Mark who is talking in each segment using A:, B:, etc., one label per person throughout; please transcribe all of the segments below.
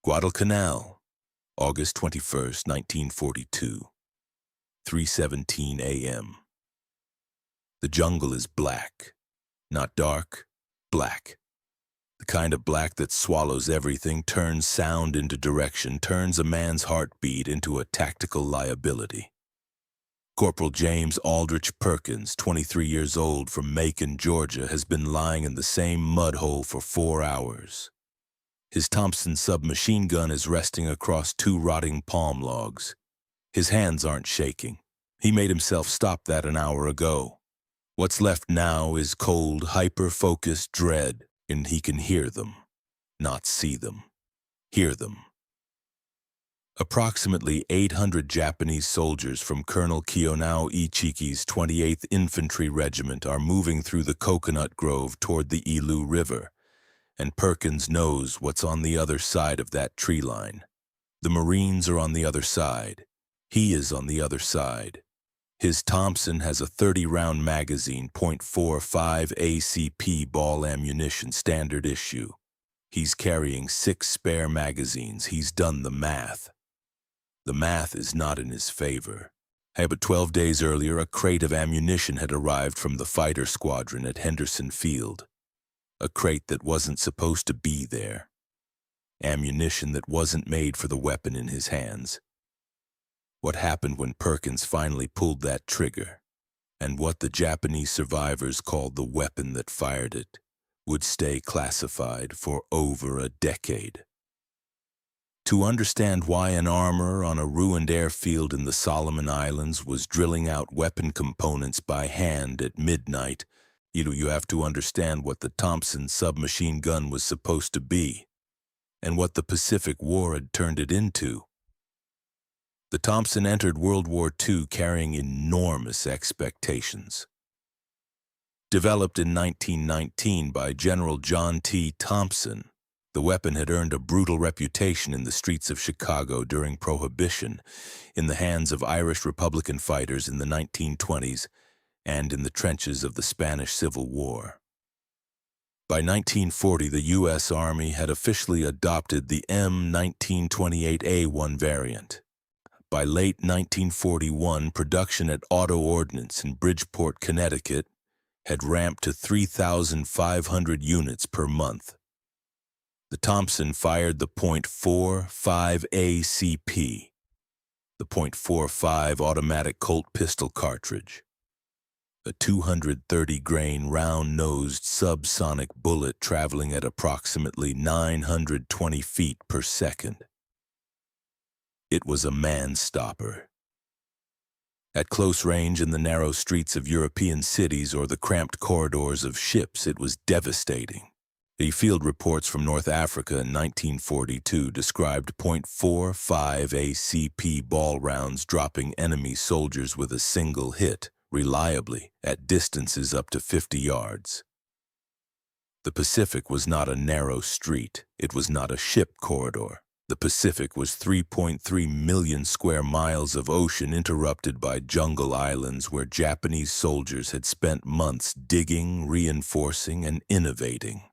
A: Guadalcanal, August 21st, 1942, 3:17 a.m. The jungle is black, not dark, black. The kind of black that swallows everything, turns sound into direction, turns a man's heartbeat into a tactical liability. Corporal James Aldrich Perkins, 23 years old, from Macon, Georgia, has been lying in the same mud hole for 4 hours. His Thompson submachine gun is resting across 2 rotting palm logs. His hands aren't shaking. He made himself stop that an hour ago. What's left now is cold, hyper-focused dread, and he can hear them, not see them, hear them. Approximately 800 Japanese soldiers from Colonel Kiyonao Ichiki's 28th Infantry Regiment are moving through the coconut grove toward the Ilu River, and Perkins knows what's on the other side of that tree line. The Marines are on the other side. He is on the other side. His Thompson has a 30-round magazine, .45 ACP ball ammunition, standard issue. He's carrying 6 spare magazines. He's done the math. The math is not in his favor. But 12 days earlier, a crate of ammunition had arrived from the fighter squadron at Henderson Field. A crate that wasn't supposed to be there. Ammunition that wasn't made for the weapon in his hands. What happened when Perkins finally pulled that trigger, and what the Japanese survivors called the weapon that fired it, would stay classified for over a decade. To understand why an armorer on a ruined airfield in the Solomon Islands was drilling out weapon components by hand at midnight, you have to understand what the Thompson submachine gun was supposed to be, and what the Pacific War had turned it into. The Thompson entered World War II carrying enormous expectations. Developed in 1919 by General John T. Thompson, the weapon had earned a brutal reputation in the streets of Chicago during Prohibition, in the hands of Irish Republican fighters in the 1920s, and in the trenches of the Spanish Civil War. By 1940, the U.S. Army had officially adopted the M1928A1 variant. By late 1941, production at Auto Ordnance in Bridgeport, Connecticut, had ramped to 3,500 units per month. The Thompson fired the .45 ACP, the .45 automatic Colt pistol cartridge, a 230-grain round-nosed subsonic bullet traveling at approximately 920 feet per second. It was a man-stopper. At close range in the narrow streets of European cities or the cramped corridors of ships, it was devastating. The field reports from North Africa in 1942 described .45 ACP ball rounds dropping enemy soldiers with a single hit, reliably, at distances up to 50 yards. The Pacific was not a narrow street. It was not a ship corridor. The Pacific was 3.3 million square miles of ocean interrupted by jungle islands where Japanese soldiers had spent months digging, reinforcing, and innovating.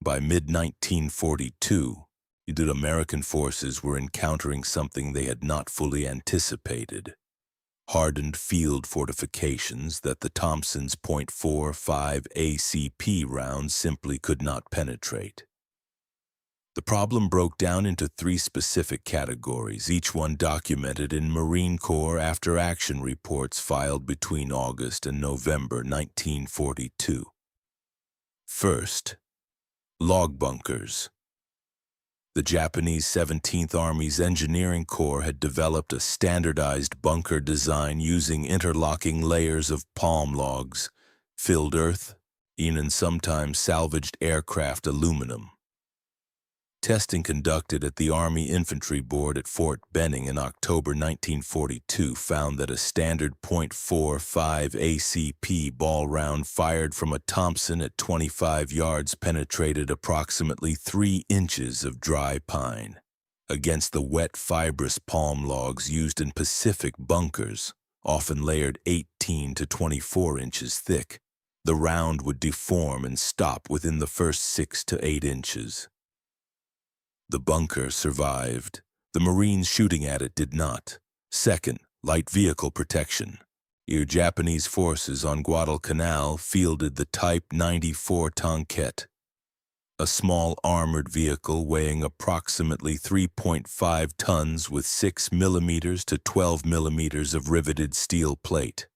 A: By mid-1942, the American forces were encountering something they had not fully anticipated. Hardened field fortifications that the Thompson's .45 ACP rounds simply could not penetrate. The problem broke down into 3 specific categories, each one documented in Marine Corps after-action reports filed between August and November 1942. First, log bunkers. The Japanese 17th Army's Engineering Corps had developed a standardized bunker design using interlocking layers of palm logs, filled earth, and sometimes salvaged aircraft aluminum. Testing conducted at the Army Infantry Board at Fort Benning in October 1942 found that a standard .45 ACP ball round fired from a Thompson at 25 yards penetrated approximately 3 inches of dry pine. Against the wet, fibrous palm logs used in Pacific bunkers, often layered 18 to 24 inches thick, the round would deform and stop within the first 6 to 8 inches. The bunker survived. The Marines shooting at it did not. Second, light vehicle protection. Japanese forces on Guadalcanal fielded the Type 94 Tonquette, a small armored vehicle weighing approximately 3.5 tons with 6 millimeters to 12 millimeters of riveted steel plate.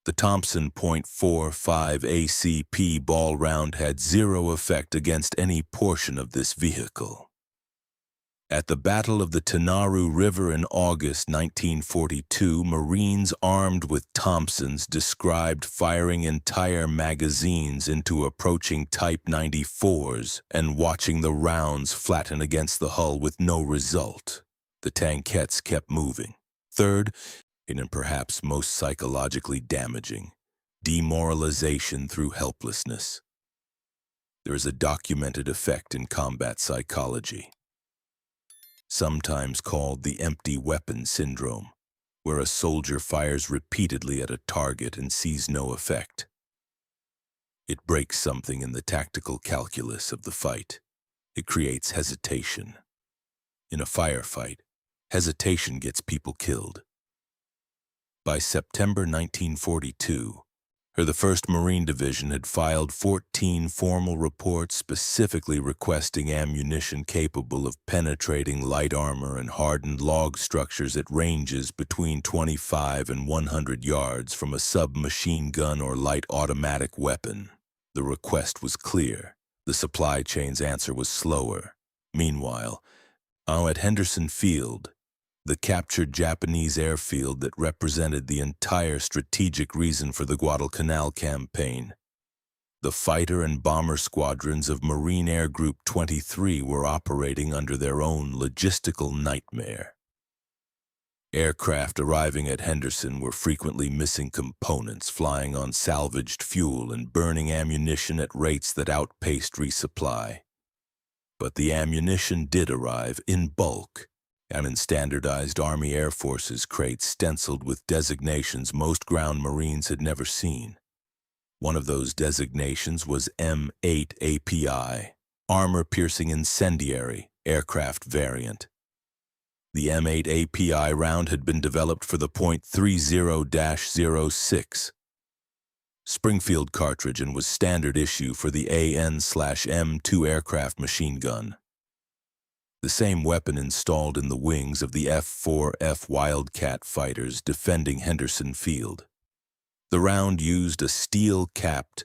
A: The Thompson .45 ACP ball round had zero effect against any portion of this vehicle. At the Battle of the Tanaru River in August 1942, Marines armed with Thompsons described firing entire magazines into approaching Type 94s and watching the rounds flatten against the hull with no result. The tankettes kept moving. Third, and perhaps most psychologically damaging, demoralization through helplessness. There is a documented effect in combat psychology, sometimes called the empty weapon syndrome, where a soldier fires repeatedly at a target and sees no effect. It breaks something in the tactical calculus of the fight. It creates hesitation. In a firefight, hesitation gets people killed. By September 1942, the 1st Marine Division had filed 14 formal reports specifically requesting ammunition capable of penetrating light armor and hardened log structures at ranges between 25 and 100 yards from a submachine gun or light automatic weapon. The request was clear. The supply chain's answer was slower. Meanwhile, at Henderson Field, the captured Japanese airfield that represented the entire strategic reason for the Guadalcanal campaign, the fighter and bomber squadrons of Marine Air Group 23 were operating under their own logistical nightmare. Aircraft arriving at Henderson were frequently missing components, flying on salvaged fuel and burning ammunition at rates that outpaced resupply. But the ammunition did arrive in bulk, and in standardized Army Air Forces crates stenciled with designations most ground Marines had never seen. One of those designations was M8 API, Armor Piercing Incendiary, aircraft variant. The M8 API round had been developed for the .30-06 Springfield cartridge and was standard issue for the AN/M2 aircraft machine gun. The same weapon installed in the wings of the F-4F Wildcat fighters defending Henderson Field. The round used a steel-capped,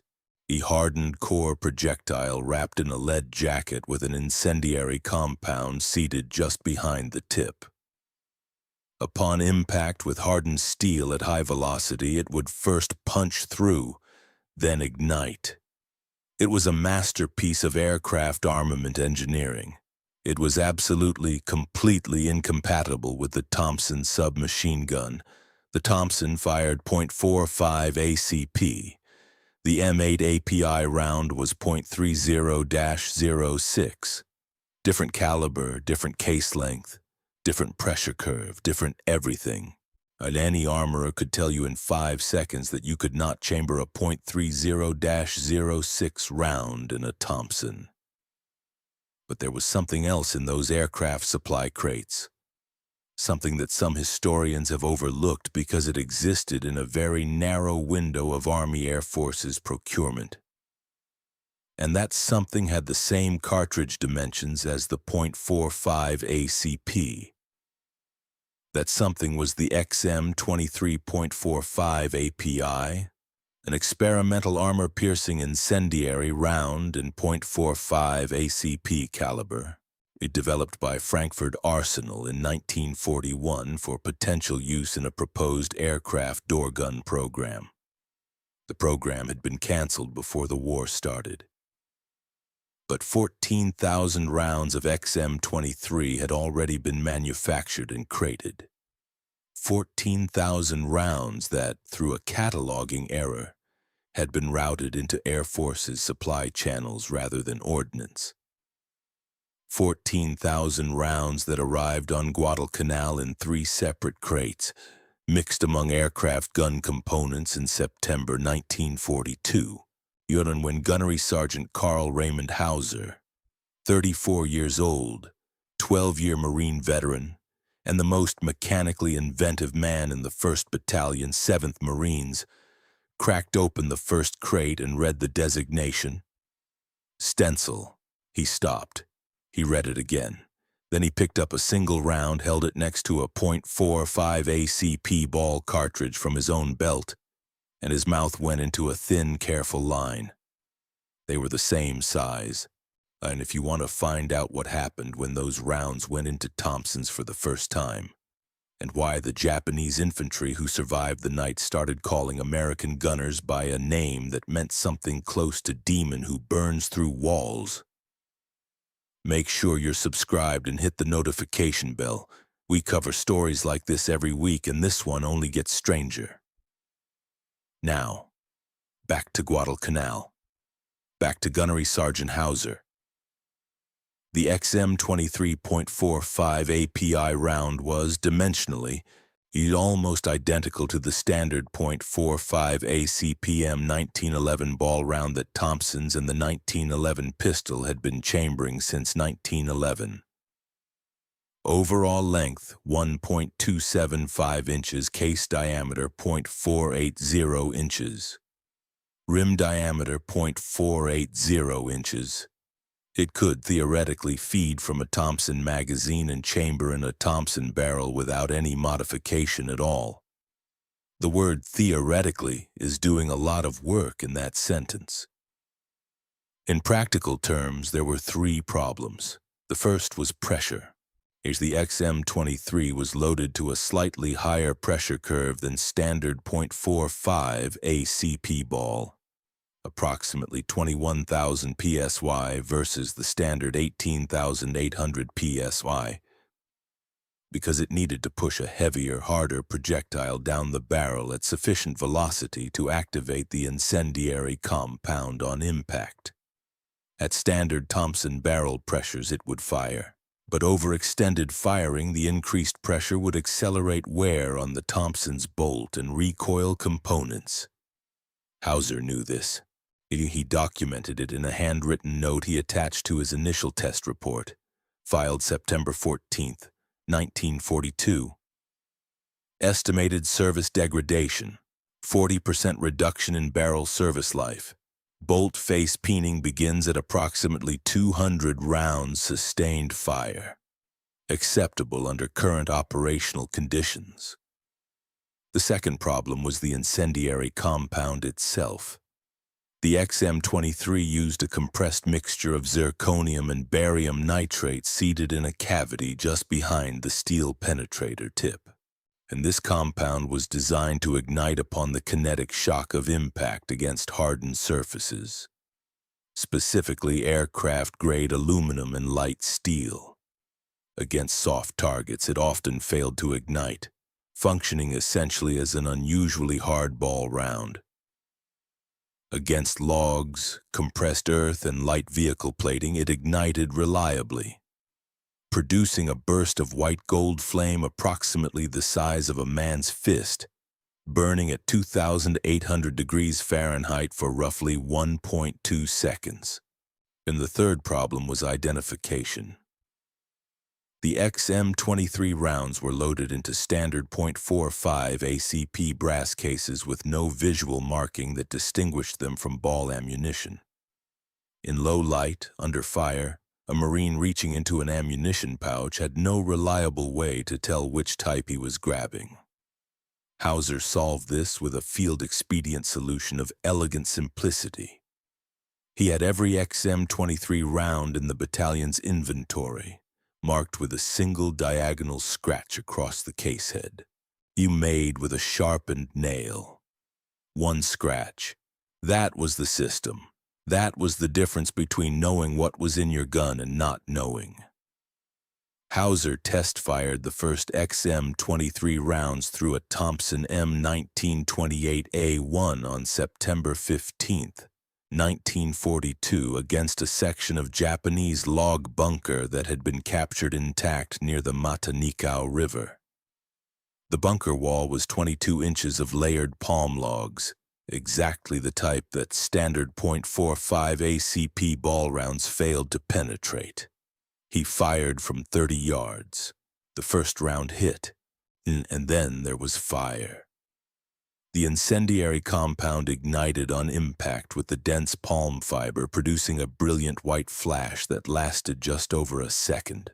A: hardened core projectile wrapped in a lead jacket with an incendiary compound seated just behind the tip. Upon impact with hardened steel at high velocity, it would first punch through, then ignite. It was a masterpiece of aircraft armament engineering. It was absolutely, completely incompatible with the Thompson submachine gun. The Thompson fired .45 ACP. The M8 API round was .30-06. Different caliber, different case length, different pressure curve, different everything. And any armorer could tell you in 5 seconds that you could not chamber a .30-06 round in a Thompson. But there was something else in those aircraft supply crates, something that some historians have overlooked because it existed in a very narrow window of Army Air Forces procurement. And that something had the same cartridge dimensions as the .45 ACP. That something was the XM23.45 API, an experimental armor-piercing incendiary round in .45 ACP caliber. It developed by Frankfurt Arsenal in 1941 for potential use in a proposed aircraft door gun program. The program had been canceled before the war started. But 14,000 rounds of XM23 had already been manufactured and crated. 14,000 rounds that, through a cataloging error, had been routed into Air Force's supply channels rather than ordnance. 14,000 rounds that arrived on Guadalcanal in 3 separate crates, mixed among aircraft gun components in September 1942, when Gunnery Sergeant Carl Houser, 34 years old, 12-year Marine veteran and the most mechanically inventive man in the 1st Battalion, 7th Marines, cracked open the first crate and read the designation. Stencil. He stopped. He read it again. Then he picked up a single round, held it next to a .45 ACP ball cartridge from his own belt, and his mouth went into a thin, careful line. They were the same size, and if you want to find out what happened when those rounds went into Thompsons for the first time, and why the Japanese infantry who survived the night started calling American gunners by a name that meant something close to demon who burns through walls, make sure you're subscribed and hit the notification bell. We cover stories like this every week, and this one only gets stranger. Now, back to Guadalcanal. Back to Gunnery Sergeant Houser. The XM23.45 API round was, dimensionally, almost identical to the standard .45 ACP M1911 ball round that Thompson's and the 1911 pistol had been chambering since 1911. Overall length, 1.275 inches, case diameter, 0.480 inches. Rim diameter, 0.480 inches. It could theoretically feed from a Thompson magazine and chamber in a Thompson barrel without any modification at all. The word theoretically is doing a lot of work in that sentence. In practical terms, there were 3 problems. The first was pressure. As the XM23 was loaded to a slightly higher pressure curve than standard .45 ACP ball, approximately 21,000 psi versus the standard 18,800 psi, because it needed to push a heavier, harder projectile down the barrel at sufficient velocity to activate the incendiary compound on impact. At standard Thompson barrel pressures it would fire, but overextended firing, the increased pressure would accelerate wear on the Thompson's bolt and recoil components. Houser knew this. He documented it in a handwritten note he attached to his initial test report, filed September 14, 1942. Estimated service degradation, 40% reduction in barrel service life. Bolt face peening begins at approximately 200 rounds sustained fire. Acceptable under current operational conditions. The second problem was the incendiary compound itself. The XM23 used a compressed mixture of zirconium and barium nitrate seated in a cavity just behind the steel penetrator tip, and this compound was designed to ignite upon the kinetic shock of impact against hardened surfaces, specifically aircraft-grade aluminum and light steel. Against soft targets, it often failed to ignite, functioning essentially as an unusually hard ball round. Against logs, compressed earth, and light vehicle plating, it ignited reliably, producing a burst of white gold flame approximately the size of a man's fist, burning at 2,800 degrees Fahrenheit for roughly 1.2 seconds. And the third problem was identification. The XM23 rounds were loaded into standard .45 ACP brass cases with no visual marking that distinguished them from ball ammunition. In low light, under fire, a Marine reaching into an ammunition pouch had no reliable way to tell which type he was grabbing. Houser solved this with a field-expedient solution of elegant simplicity. He had every XM23 round in the battalion's inventory, marked with a single diagonal scratch across the casehead. You made with a sharpened nail. One scratch. That was the system. That was the difference between knowing what was in your gun and not knowing. Houser test-fired the first XM23 rounds through a Thompson M1919 on September 15, 1942, against a section of Japanese log bunker that had been captured intact near the Matanikau River. The bunker wall was 22 inches of layered palm logs, exactly the type that standard .45 ACP ball rounds failed to penetrate. He fired from 30 yards. The first round hit, and then there was fire. The incendiary compound ignited on impact with the dense palm fiber, producing a brilliant white flash that lasted just over a second.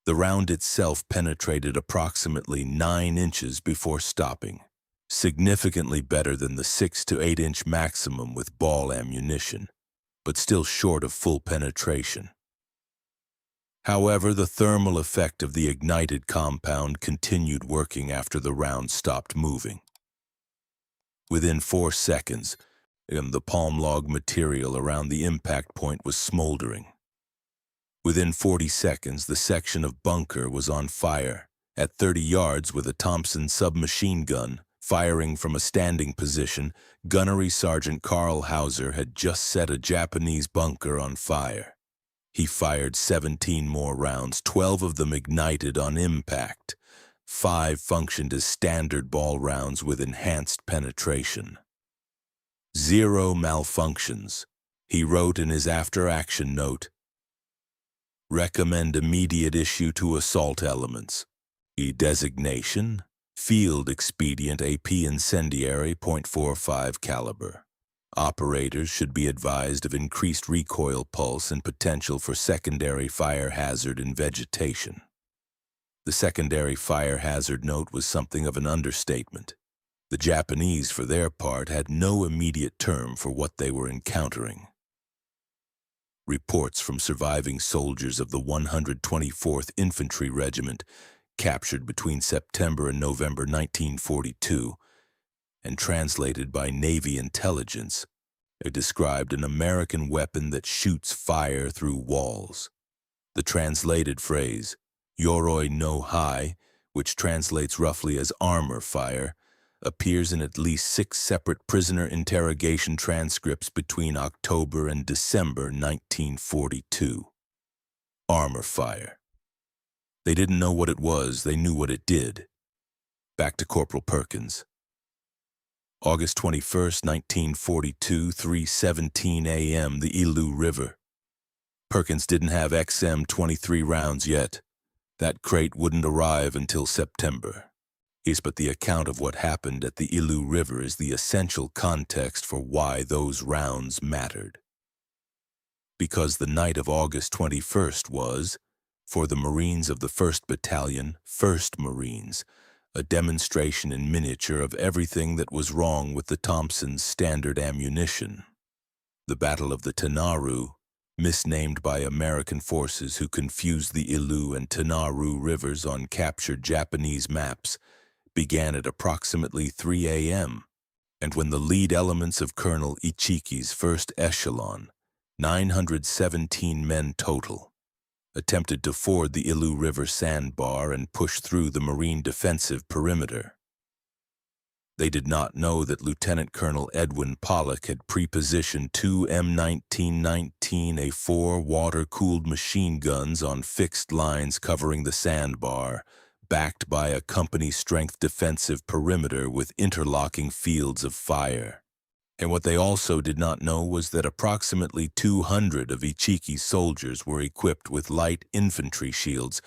A: The round itself penetrated approximately 9 inches before stopping, significantly better than the 6 to 8 inch maximum with ball ammunition, but still short of full penetration. However, the thermal effect of the ignited compound continued working after the round stopped moving. Within 4 seconds, the palm log material around the impact point was smoldering. Within 40 seconds, the section of bunker was on fire. At 30 yards with a Thompson submachine gun, firing from a standing position, Gunnery Sergeant Carl Houser had just set a Japanese bunker on fire. He fired 17 more rounds, 12 of them ignited on impact. 5 functioned as standard ball rounds with enhanced penetration. 0 malfunctions. He wrote in his after-action note, "Recommend immediate issue to assault elements. Designation, Field Expedient AP Incendiary .45 caliber. Operators should be advised of increased recoil pulse and potential for secondary fire hazard in vegetation." The secondary fire hazard note was something of an understatement. The Japanese, for their part, had no immediate term for what they were encountering. Reports from surviving soldiers of the 124th Infantry Regiment, captured between September and November 1942, and translated by Navy intelligence, described an American weapon that shoots fire through walls. The translated phrase, yoroi no hai, which translates roughly as armor fire, appears in at least 6 separate prisoner interrogation transcripts between October and December 1942. Armor fire. They didn't know what it was, they knew what it did. Back to Corporal Perkins. August 21st, 1942, 3:17 a.m., the Ilu River. Perkins didn't have XM-23 rounds yet. That crate wouldn't arrive until September. But the account of what happened at the Ilu River is the essential context for why those rounds mattered. Because the night of August 21st was, for the Marines of the 1st Battalion, 1st Marines, a demonstration in miniature of everything that was wrong with the Thompson's standard ammunition. The Battle of the Tanaru, misnamed by American forces who confused the Ilu and Tanaru rivers on captured Japanese maps, began at approximately 3 a.m., and when the lead elements of Colonel Ichiki's 1st Echelon, 917 men total, attempted to ford the Ilu River sandbar and push through the Marine defensive perimeter. They did not know that Lieutenant Colonel Edwin Pollock had prepositioned 2 M1919 A4 water-cooled machine guns on fixed lines covering the sandbar, backed by a company-strength defensive perimeter with interlocking fields of fire. And what they also did not know was that approximately 200 of Ichiki's soldiers were equipped with light infantry shields,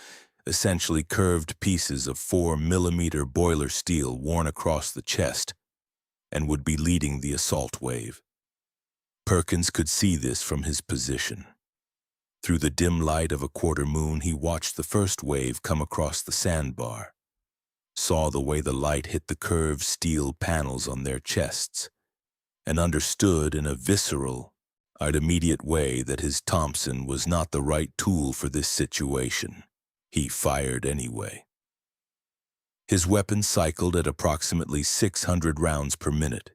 A: essentially curved pieces of 4mm boiler steel worn across the chest, and would be leading the assault wave. Perkins could see this from his position. Through the dim light of a quarter moon, he watched the first wave come across the sandbar, saw the way the light hit the curved steel panels on their chests, and understood in a visceral, immediate way that his Thompson was not the right tool for this situation. He fired anyway. His weapon cycled at approximately 600 rounds per minute.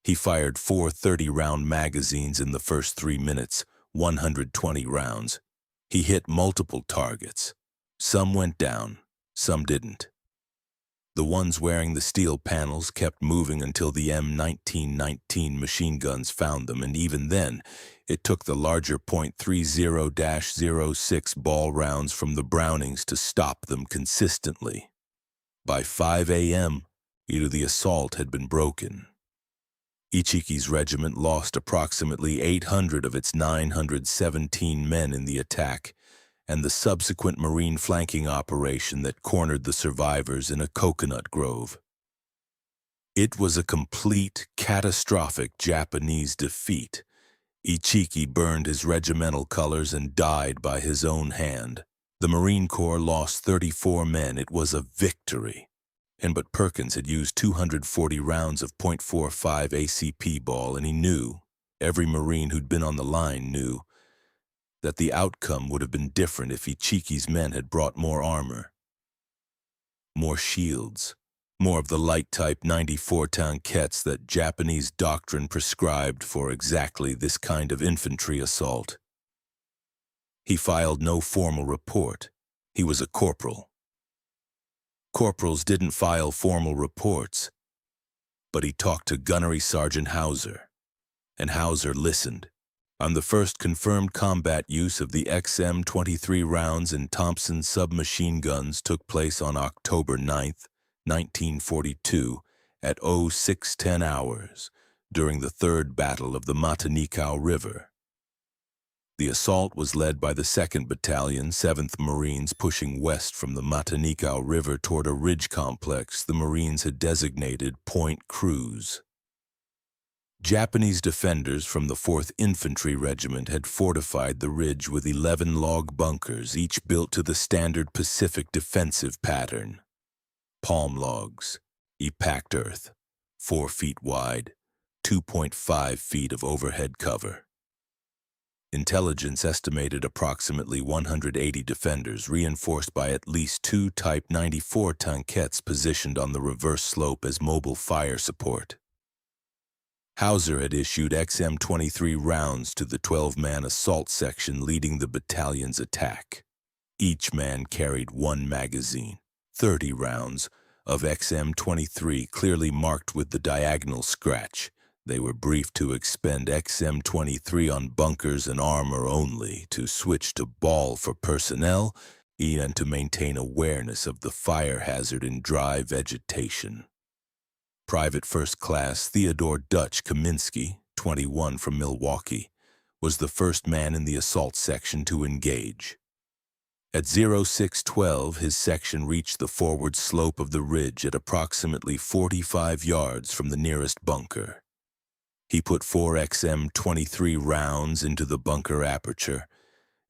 A: He fired 4 30-round magazines in the first 3 minutes, 120 rounds. He hit multiple targets. Some went down, some didn't. The ones wearing the steel panels kept moving until the M1919 machine guns found them, and even then, it took the larger .30-06 ball rounds from the Brownings to stop them consistently. By 5 a.m., the assault had been broken. Ichiki's regiment lost approximately 800 of its 917 men in the attack, and the subsequent Marine flanking operation that cornered the survivors in a coconut grove. It was a complete, catastrophic Japanese defeat. Ichiki burned his regimental colors and died by his own hand. The Marine Corps lost 34 men. It was a victory. But Perkins had used 240 rounds of .45 ACP ball, and he knew, every Marine who'd been on the line knew, that the outcome would have been different if Ichiki's men had brought more armor, more shields, more of the light-type 94 tankettes that Japanese doctrine prescribed for exactly this kind of infantry assault. He filed no formal report. He was a corporal. Corporals didn't file formal reports, but he talked to Gunnery Sergeant Houser, and Houser listened. On the first confirmed combat use of the XM-23 rounds in Thompson submachine guns took place on October 9, 1942, at 0610 hours, during the Third Battle of the Matanikau River. The assault was led by the 2nd Battalion, 7th Marines, pushing west from the Matanikau River toward a ridge complex the Marines had designated Point Cruz. Japanese defenders from the 4th Infantry Regiment had fortified the ridge with 11 log bunkers, each built to the standard Pacific defensive pattern. Palm logs, packed earth, 4 feet wide, 2.5 feet of overhead cover. Intelligence estimated approximately 180 defenders, reinforced by at least 2 Type 94 tankettes positioned on the reverse slope as mobile fire support. Houser had issued XM-23 rounds to the 12-man assault section leading the battalion's attack. Each man carried 1 magazine, 30 rounds, of XM-23 clearly marked with the diagonal scratch. They were briefed to expend XM-23 on bunkers and armor only, to switch to ball for personnel, and to maintain awareness of the fire hazard in dry vegetation. Private First Class Theodore Dutch Kaminsky, 21 from Milwaukee, was the first man in the assault section to engage. At 0612, his section reached the forward slope of the ridge at approximately 45 yards from the nearest bunker. He put 4 XM-23 rounds into the bunker aperture,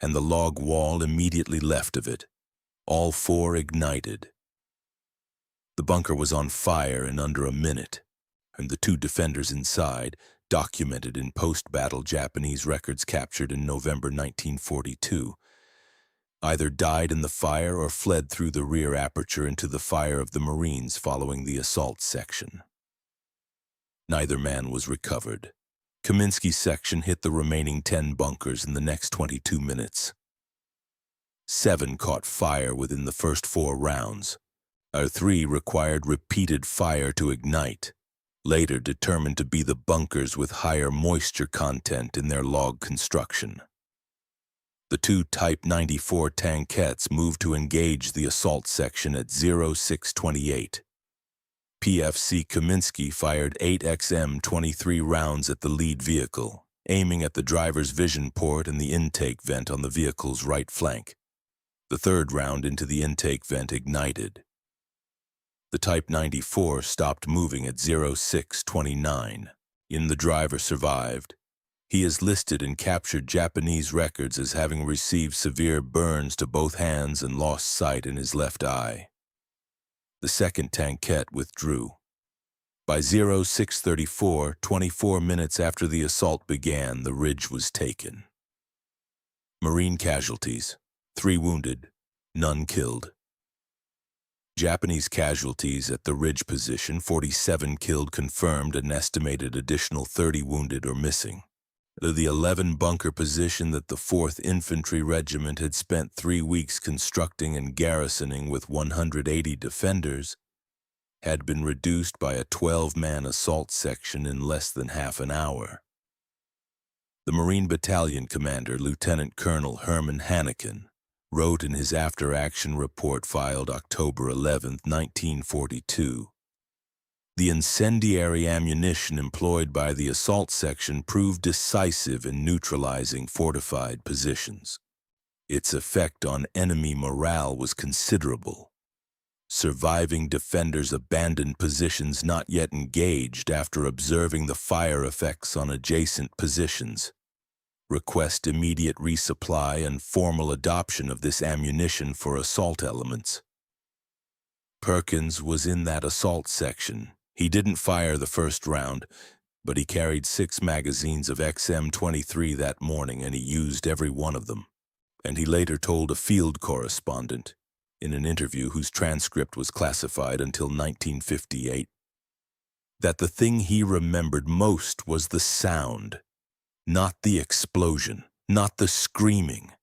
A: and the log wall immediately left of it. All 4 ignited. The bunker was on fire in under a minute, and the 2 defenders inside, documented in post-battle Japanese records captured in November 1942, either died in the fire or fled through the rear aperture into the fire of the Marines following the assault section. Neither man was recovered. Kaminsky's section hit the remaining 10 bunkers in the next 22 minutes. 7 caught fire within the first 4 rounds. 3 required repeated fire to ignite, later determined to be the bunkers with higher moisture content in their log construction. The 2 Type 94 tankettes moved to engage the assault section at 0628. PFC Kaminsky fired 8 XM-23 rounds at the lead vehicle, aiming at the driver's vision port and the intake vent on the vehicle's right flank. The 3rd round into the intake vent ignited. The Type 94 stopped moving at 0629. The driver survived. He is listed in captured Japanese records as having received severe burns to both hands and lost sight in his left eye. The 2nd tankette withdrew. By 0634, 24 minutes after the assault began, the ridge was taken. Marine casualties: 3 wounded, none killed. Japanese casualties at the ridge position: 47 killed confirmed, an estimated additional 30 wounded or missing. The 11 bunker position that the 4th Infantry Regiment had spent 3 weeks constructing and garrisoning with 180 defenders had been reduced by a 12-man assault section in less than half an hour. The Marine Battalion Commander, Lieutenant Colonel Herman Hannikin, wrote in his after-action report filed October 11, 1942, "The incendiary ammunition employed by the assault section proved decisive in neutralizing fortified positions. Its effect on enemy morale was considerable. Surviving defenders abandoned positions not yet engaged after observing the fire effects on adjacent positions. Request immediate resupply and formal adoption of this ammunition for assault elements. Perkins was in that assault section. He didn't fire the first round, but he carried 6 magazines of XM23 that morning, and he used every one of them. And he later told a field correspondent, in an interview whose transcript was classified until 1958, that the thing he remembered most was the sound, not the explosion, not the screaming.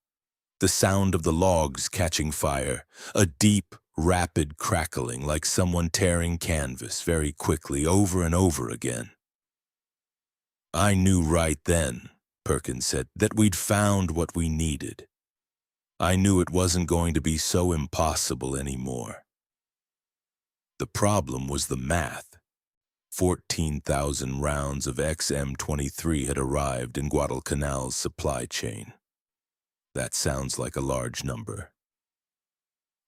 A: The sound of the logs catching fire, a deep, rapid crackling like someone tearing canvas very quickly over and over again. "I knew right then," Perkins said, "that we'd found what we needed. I knew it wasn't going to be so impossible anymore." The problem was the math. 14,000 rounds of XM23 had arrived in Guadalcanal's supply chain. That sounds like a large number.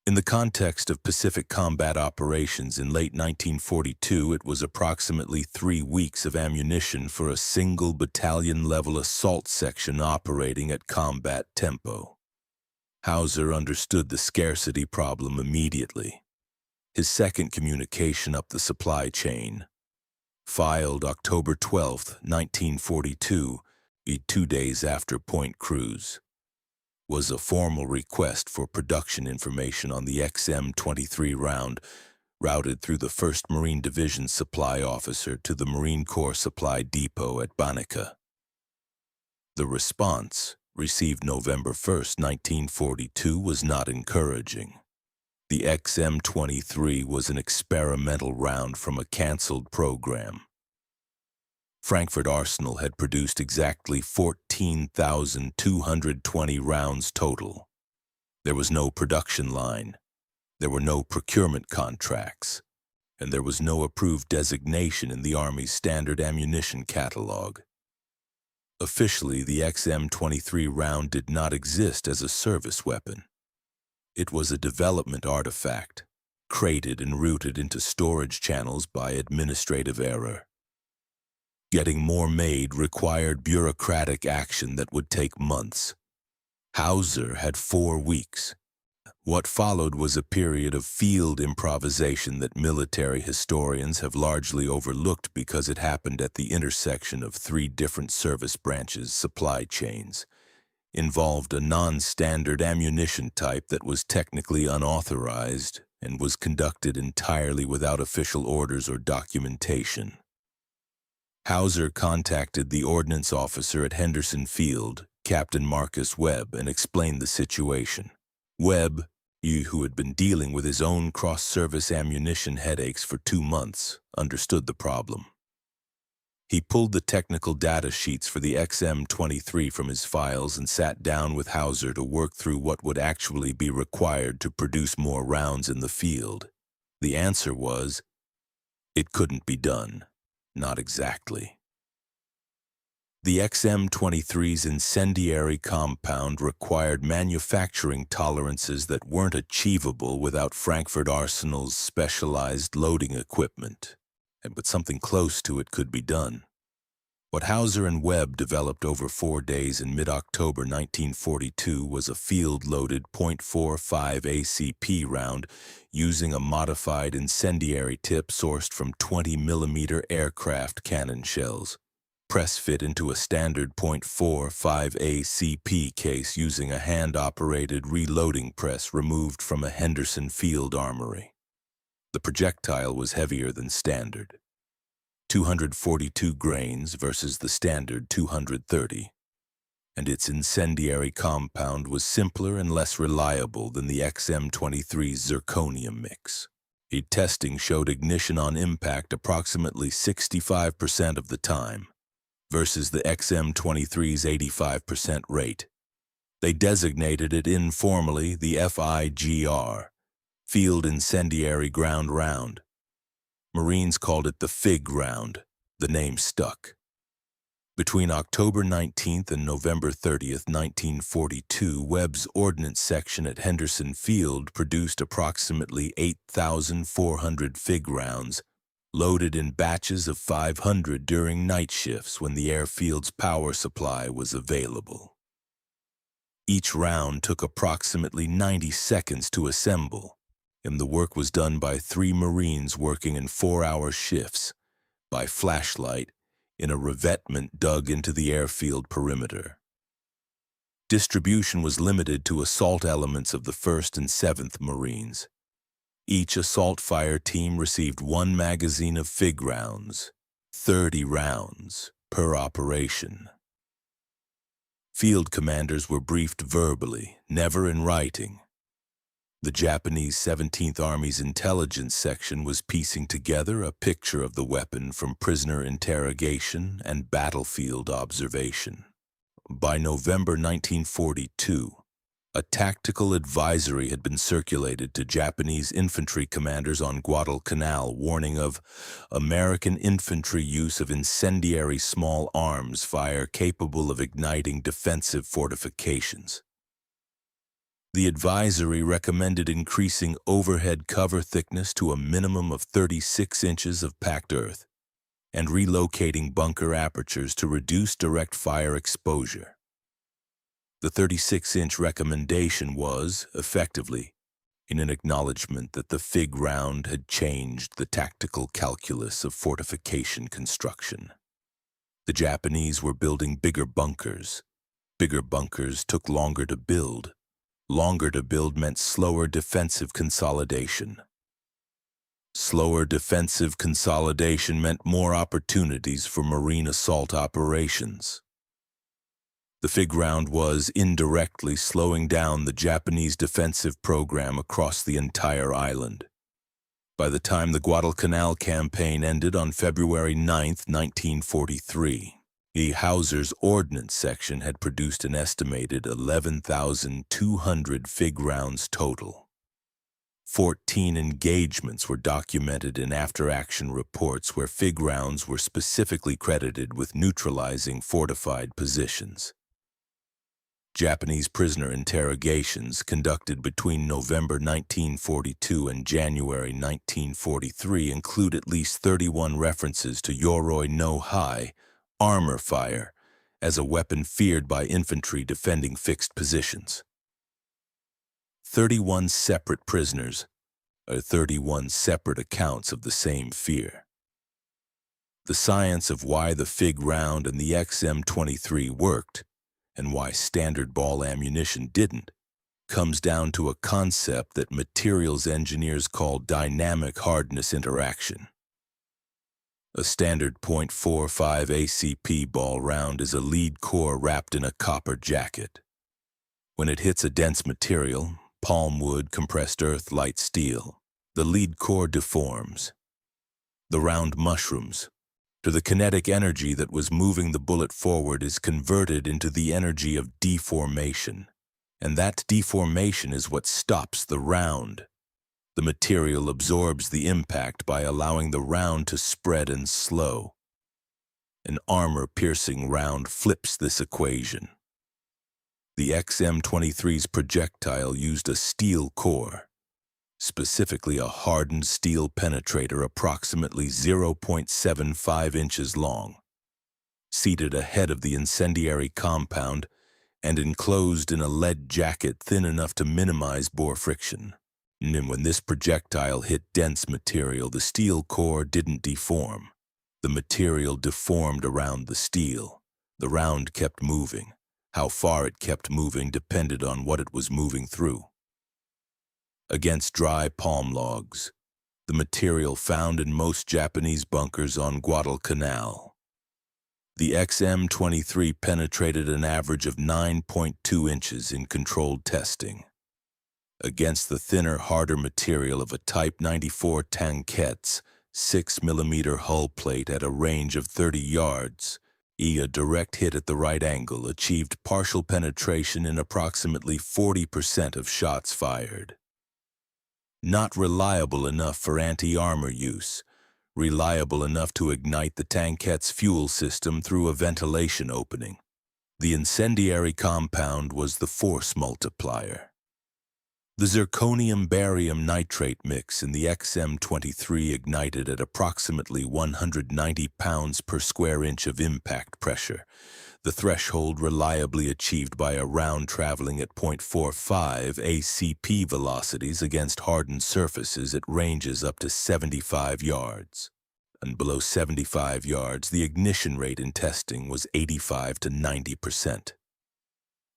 A: In the context of Pacific combat operations in late 1942, it was approximately 3 weeks of ammunition for a single battalion-level assault section operating at combat tempo. Houser understood the scarcity problem immediately. His second communication up the supply chain, filed October 12, 1942, 2 days after Point Cruz, was a formal request for production information on the XM23 round, routed through the 1st Marine Division supply officer to the Marine Corps Supply Depot at Banneker. The response, received November 1, 1942, was not encouraging. The XM23 was an experimental round from a canceled program. Frankfurt Arsenal had produced exactly 14,220 rounds total. There was no production line, there were no procurement contracts, and there was no approved designation in the Army's standard ammunition catalog. Officially, the XM23 round did not exist as a service weapon. It was a development artifact, crated and routed into storage channels by administrative error. Getting more made required bureaucratic action that would take months. Houser had 4 weeks. What followed was a period of field improvisation that military historians have largely overlooked because it happened at the intersection of 3 different service branches' supply chains, involved a non-standard ammunition type that was technically unauthorized, and was conducted entirely without official orders or documentation. Houser contacted the ordnance officer at Henderson Field, Captain Marcus Webb, and explained the situation. Webb, who had been dealing with his own cross-service ammunition headaches for 2 months, understood the problem. He pulled the technical data sheets for the XM23 from his files and sat down with Houser to work through what would actually be required to produce more rounds in the field. The answer was, it couldn't be done. Not exactly. The XM23's incendiary compound required manufacturing tolerances that weren't achievable without Frankfurt Arsenal's specialized loading equipment, but something close to it could be done. What Houser and Webb developed over 4 days in mid-October 1942 was a field-loaded .45 ACP round using a modified incendiary tip sourced from 20mm aircraft cannon shells, press-fit into a standard .45 ACP case using a hand-operated reloading press removed from a Henderson Field armory. The projectile was heavier than standard, 242 grains versus the standard 230, and its incendiary compound was simpler and less reliable than the XM23's zirconium mix. Testing showed ignition on impact approximately 65% of the time, versus the XM23's 85% rate. They designated it informally the FIGR, Field Incendiary Ground Round. Marines called it the FIG round. The name stuck. Between October 19th and November 30th, 1942, Webb's Ordnance Section at Henderson Field produced approximately 8,400 FIG rounds, loaded in batches of 500 during night shifts when the airfield's power supply was available. Each round took approximately 90 seconds to assemble, and the work was done by 3 Marines working in 4-hour shifts, by flashlight, in a revetment dug into the airfield perimeter. Distribution was limited to assault elements of the 1st and 7th Marines. Each assault fire team received 1 magazine of FIG rounds, 30 rounds per operation. Field commanders were briefed verbally, never in writing. The Japanese 17th Army's intelligence section was piecing together a picture of the weapon from prisoner interrogation and battlefield observation. By November 1942, a tactical advisory had been circulated to Japanese infantry commanders on Guadalcanal warning of American infantry use of incendiary small arms fire capable of igniting defensive fortifications. The advisory recommended increasing overhead cover thickness to a minimum of 36 inches of packed earth and relocating bunker apertures to reduce direct fire exposure. The 36-inch recommendation was, effectively, in an acknowledgement that the FIG round had changed the tactical calculus of fortification construction. The Japanese were building bigger bunkers. Bigger bunkers took longer to build. Longer to build meant slower defensive consolidation. Slower defensive consolidation meant more opportunities for Marine assault operations. The FIG round was indirectly slowing down the Japanese defensive program across the entire island. By the time the Guadalcanal campaign ended on February 9, 1943, Houser's Ordnance Section had produced an estimated 11,200 FIG rounds total. 14 engagements were documented in after-action reports where FIG rounds were specifically credited with neutralizing fortified positions. Japanese prisoner interrogations conducted between November 1942 and January 1943 include at least 31 references to yoroi no hai, armor fire, as a weapon feared by infantry defending fixed positions. 31 separate prisoners are 31 separate accounts of the same fear. The science of why the FIG round and the XM23 worked, and why standard ball ammunition didn't, comes down to a concept that materials engineers call dynamic hardness interaction. A standard .45 ACP ball round is a lead core wrapped in a copper jacket. When it hits a dense material, palm wood, compressed earth, light steel, the lead core deforms. The round mushrooms. To the kinetic energy that was moving the bullet forward is converted into the energy of deformation, and that deformation is what stops the round. The material absorbs the impact by allowing the round to spread and slow. An armor-piercing round flips this equation. The XM23's projectile used a steel core, specifically a hardened steel penetrator approximately 0.75 inches long, seated ahead of the incendiary compound and enclosed in a lead jacket thin enough to minimize bore friction. And when this projectile hit dense material, the steel core didn't deform. The material deformed around the steel. The round kept moving. How far it kept moving depended on what it was moving through. Against dry palm logs, the material found in most Japanese bunkers on Guadalcanal. The XM23 penetrated an average of 9.2 inches in controlled testing. Against the thinner, harder material of a Type 94 Tanquette's 6mm hull plate at a range of 30 yards, a direct hit at the right angle achieved partial penetration in approximately 40% of shots fired. Not reliable enough for anti-armor use, reliable enough to ignite the tankette's fuel system through a ventilation opening. The incendiary compound was the force multiplier. The zirconium-barium nitrate mix in the XM23 ignited at approximately 190 pounds per square inch of impact pressure, the threshold reliably achieved by a round traveling at 0.45 ACP velocities against hardened surfaces at ranges up to 75 yards. And below 75 yards, the ignition rate in testing was 85 to 90%.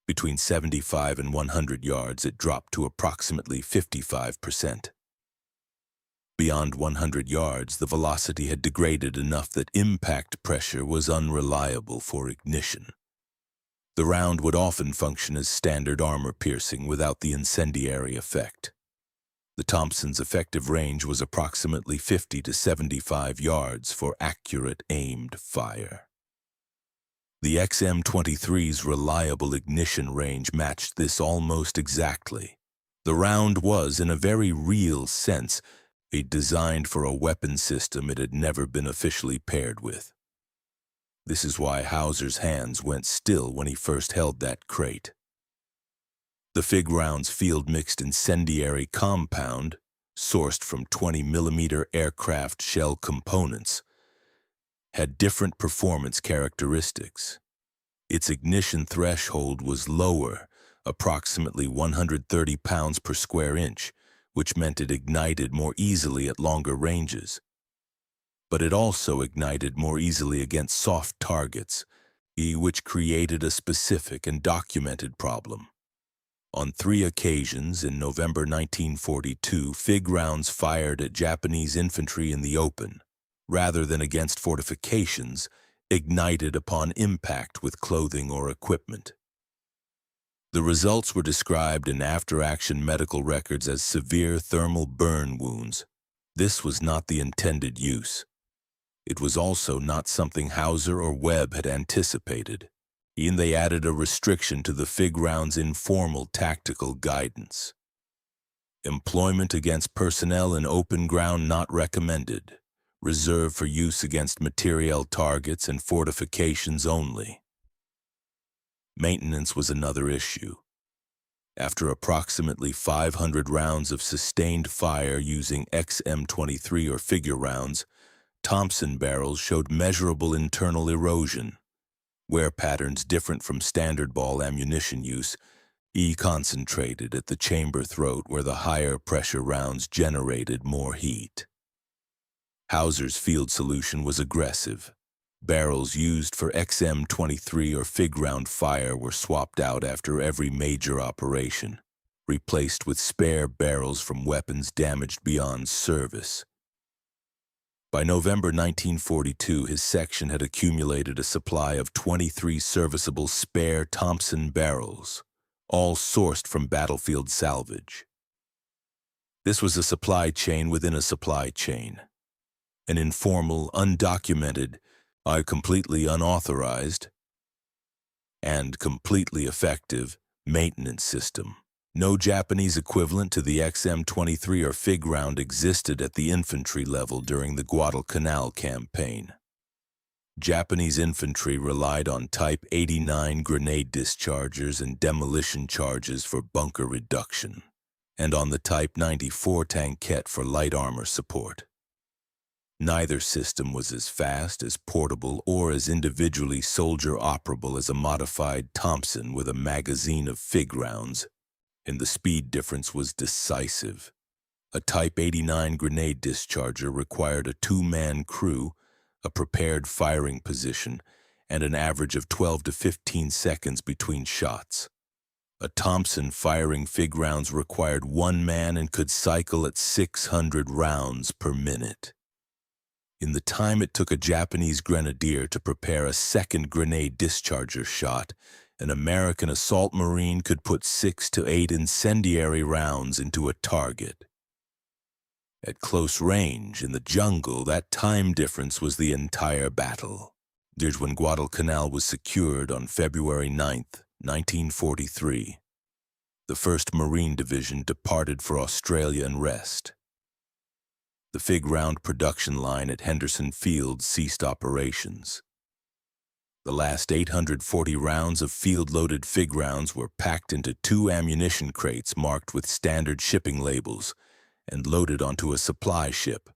A: Between 75 and 100 yards, it dropped to approximately 55%. Beyond 100 yards, the velocity had degraded enough that impact pressure was unreliable for ignition. The round would often function as standard armor piercing without the incendiary effect. The Thompson's effective range was approximately 50 to 75 yards for accurate aimed fire. The XM23's reliable ignition range matched this almost exactly. The round was, in a very real sense, designed for a weapon system it had never been officially paired with. This is why Houser's hands went still when he first held that crate. The FIG round's field-mixed incendiary compound, sourced from 20mm aircraft shell components, had different performance characteristics. Its ignition threshold was lower, approximately 130 pounds per square inch, which meant it ignited more easily at longer ranges. But it also ignited more easily against soft targets, which created a specific and documented problem. On 3 occasions in November 1942, FIG rounds fired at Japanese infantry in the open, rather than against fortifications, ignited upon impact with clothing or equipment. The results were described in after-action medical records as severe thermal burn wounds. This was not the intended use. It was also not something Houser or Webb had anticipated. And they added a restriction to the FIG round's informal tactical guidance. Employment against personnel in open ground not recommended, reserved for use against materiel targets and fortifications only. Maintenance was another issue. After approximately 500 rounds of sustained fire using XM23 or figure rounds, Thompson barrels showed measurable internal erosion. Wear patterns different from standard ball ammunition use, concentrated at the chamber throat where the higher pressure rounds generated more heat. Houser's field solution was aggressive. Barrels used for XM23 or FIG round fire were swapped out after every major operation, replaced with spare barrels from weapons damaged beyond service. By November 1942, his section had accumulated a supply of 23 serviceable spare Thompson barrels, all sourced from battlefield salvage. This was a supply chain within a supply chain, an informal, undocumented, completely unauthorized, and completely effective maintenance system. No Japanese equivalent to the XM23 or FIG round existed at the infantry level during the Guadalcanal campaign. Japanese infantry relied on Type 89 grenade dischargers and demolition charges for bunker reduction, and on the Type 94 tankette for light armor support. Neither system was as fast, as portable, or as individually soldier-operable as a modified Thompson with a magazine of FIG rounds, and the speed difference was decisive. A Type 89 grenade discharger required a 2-man crew, a prepared firing position, and an average of 12 to 15 seconds between shots. A Thompson firing FIG rounds required 1 man and could cycle at 600 rounds per minute. In the time it took a Japanese grenadier to prepare a second grenade discharger shot, an American assault marine could put 6 to 8 incendiary rounds into a target. At close range, in the jungle, that time difference was the entire battle. There's when Guadalcanal was secured on February 9th, 1943. The 1st Marine Division departed for Australia and rest. The FIG round production line at Henderson Field ceased operations. The last 840 rounds of field-loaded FIG rounds were packed into 2 ammunition crates marked with standard shipping labels and loaded onto a supply ship.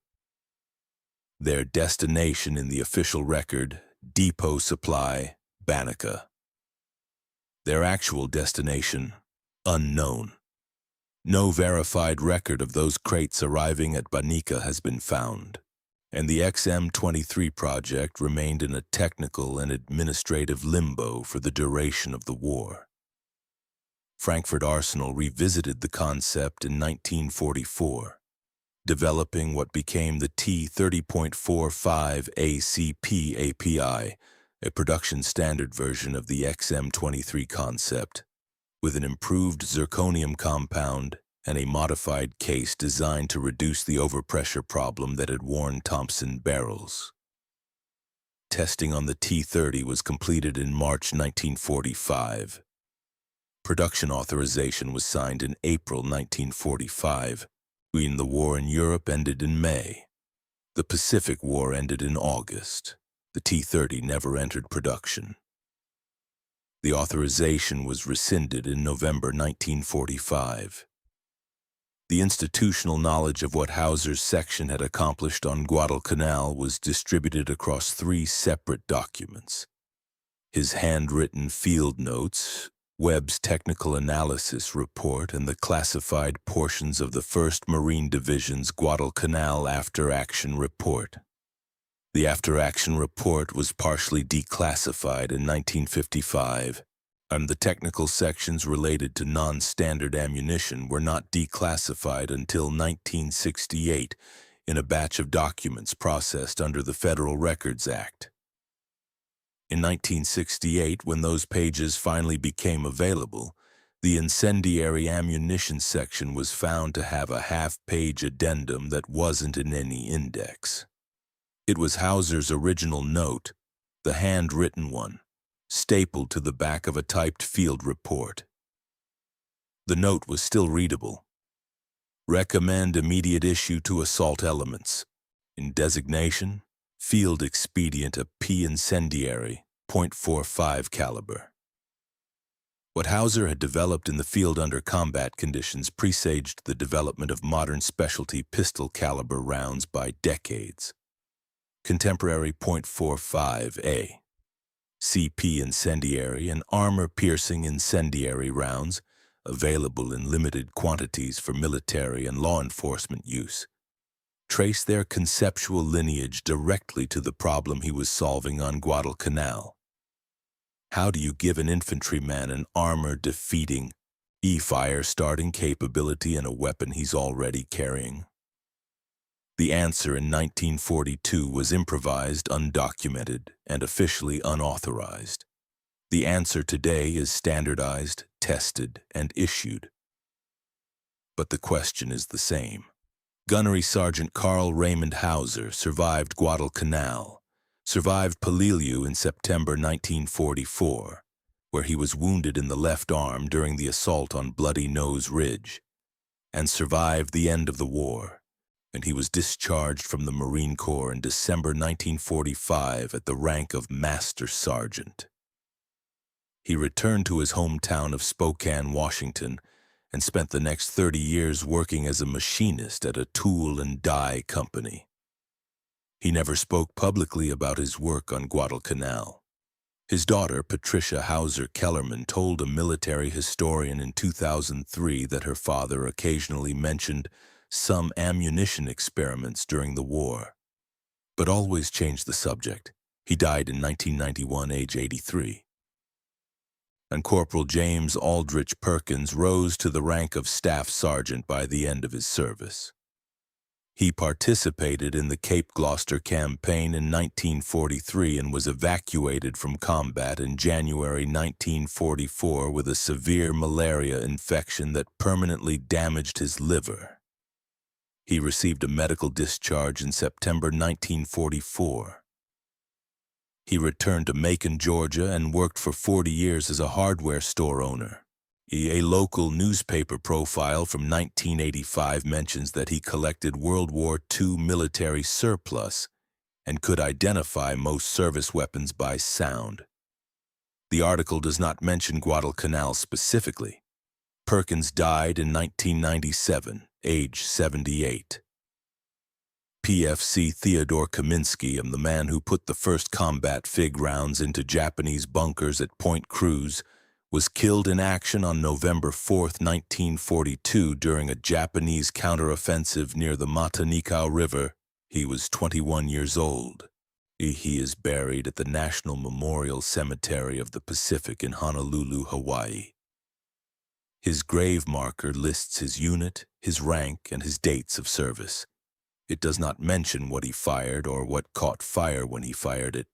A: Their destination in the official record, Depot Supply, Banneker. Their actual destination, unknown. No verified record of those crates arriving at Banneker has been found, and the XM-23 project remained in a technical and administrative limbo for the duration of the war. Frankfurt Arsenal revisited the concept in 1944, developing what became the T-30.45 ACP API, a production standard version of the XM-23 concept, with an improved zirconium compound and a modified case designed to reduce the overpressure problem that had worn Thompson barrels. Testing on the T-30 was completed in March 1945. Production authorization was signed in April 1945. The war in Europe ended in May. The Pacific War ended in August. The T-30 never entered production. The authorization was rescinded in November 1945. The institutional knowledge of what Houser's section had accomplished on Guadalcanal was distributed across 3 separate documents: his handwritten field notes, Webb's technical analysis report, and the classified portions of the 1st Marine Division's Guadalcanal after-action report. The after-action report was partially declassified in 1955, and the technical sections related to non-standard ammunition were not declassified until 1968 in a batch of documents processed under the Federal Records Act. In 1968, when those pages finally became available, the incendiary ammunition section was found to have a half-page addendum that wasn't in any index. It was Houser's original note, the handwritten one, stapled to the back of a typed field report. The note was still readable. Recommend immediate issue to assault elements. In designation, field expedient a P incendiary, .45 caliber. What Houser had developed in the field under combat conditions presaged the development of modern specialty pistol caliber rounds by decades. Contemporary .45A, CP incendiary and armor piercing incendiary rounds, available in limited quantities for military and law enforcement use, trace their conceptual lineage directly to the problem he was solving on Guadalcanal. How do you give an infantryman an armor-defeating, fire-starting capability and a weapon he's already carrying? The answer in 1942 was improvised, undocumented, and officially unauthorized. The answer today is standardized, tested, and issued. But the question is the same. Gunnery Sergeant Carl Raymond Houser survived Guadalcanal, survived Peleliu in September 1944, where he was wounded in the left arm during the assault on Bloody Nose Ridge, and survived the end of the war, and he was discharged from the Marine Corps in December 1945 at the rank of Master Sergeant. He returned to his hometown of Spokane, Washington, and spent the next 30 years working as a machinist at a tool and die company. He never spoke publicly about his work on Guadalcanal. His daughter, Patricia Houser Kellerman, told a military historian in 2003 that her father occasionally mentioned some ammunition experiments during the war, but always changed the subject. He died in 1991, age 83. And Corporal James Aldrich Perkins rose to the rank of Staff Sergeant by the end of his service. He participated in the Cape Gloucester campaign in 1943 and was evacuated from combat in January 1944 with a severe malaria infection that permanently damaged his liver. He received a medical discharge in September 1944. He returned to Macon, Georgia, and worked for 40 years as a hardware store owner. A local newspaper profile from 1985 mentions that he collected World War II military surplus and could identify most service weapons by sound. The article does not mention Guadalcanal specifically. Perkins died in 1997, age 78. PFC Theodore Kaminsky, the man who put the first combat FIG rounds into Japanese bunkers at Point Cruz, was killed in action on November 4, 1942 during a Japanese counteroffensive near the Matanikau River. He was 21 years old. He is buried at the National Memorial Cemetery of the Pacific in Honolulu, Hawaii. His grave marker lists his unit, his rank, and his dates of service. It does not mention what he fired or what caught fire when he fired it.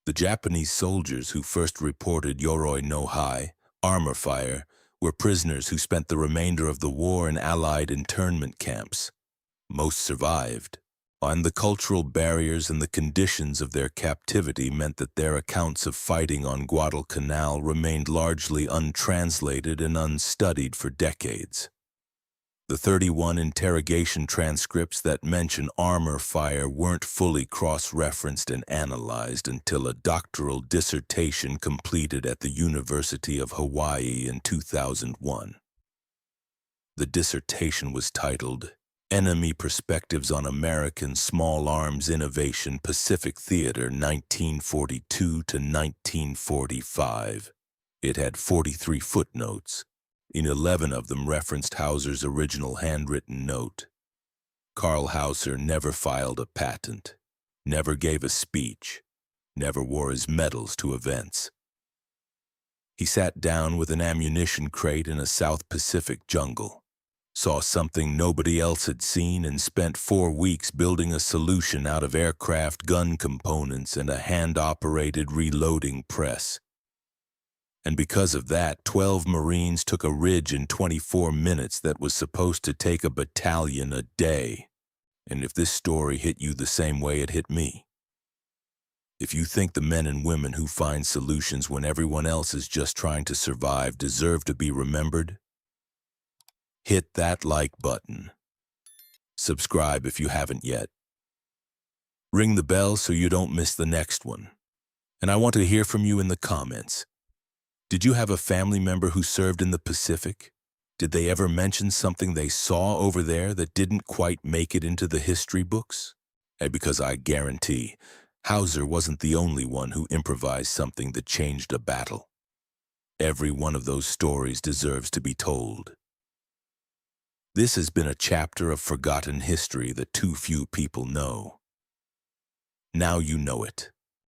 A: The Japanese soldiers who first reported yoroi no hai, armor fire, were prisoners who spent the remainder of the war in Allied internment camps. Most survived, and the cultural barriers and the conditions of their captivity meant that their accounts of fighting on Guadalcanal remained largely untranslated and unstudied for decades. The 31 interrogation transcripts that mention armor fire weren't fully cross-referenced and analyzed until a doctoral dissertation completed at the University of Hawaii in 2001. The dissertation was titled, Enemy Perspectives on American Small Arms Innovation Pacific Theater 1942 to 1945. It had 43 footnotes. 11 of them referenced Houser's original handwritten note. Carl Houser never filed a patent, never gave a speech, never wore his medals to events. He sat down with an ammunition crate in a South Pacific jungle, saw something nobody else had seen, and spent 4 weeks building a solution out of aircraft gun components and a hand-operated reloading press. And because of that, 12 Marines took a ridge in 24 minutes that was supposed to take a battalion a day. And if this story hit you the same way it hit me, if you think the men and women who find solutions when everyone else is just trying to survive deserve to be remembered, hit that like button. Subscribe if you haven't yet. Ring the bell so you don't miss the next one. And I want to hear from you in the comments. Did you have a family member who served in the Pacific? Did they ever mention something they saw over there that didn't quite make it into the history books? Because I guarantee, Houser wasn't the only one who improvised something that changed a battle. Every one of those stories deserves to be told. This has been a chapter of forgotten history that too few people know. Now you know it.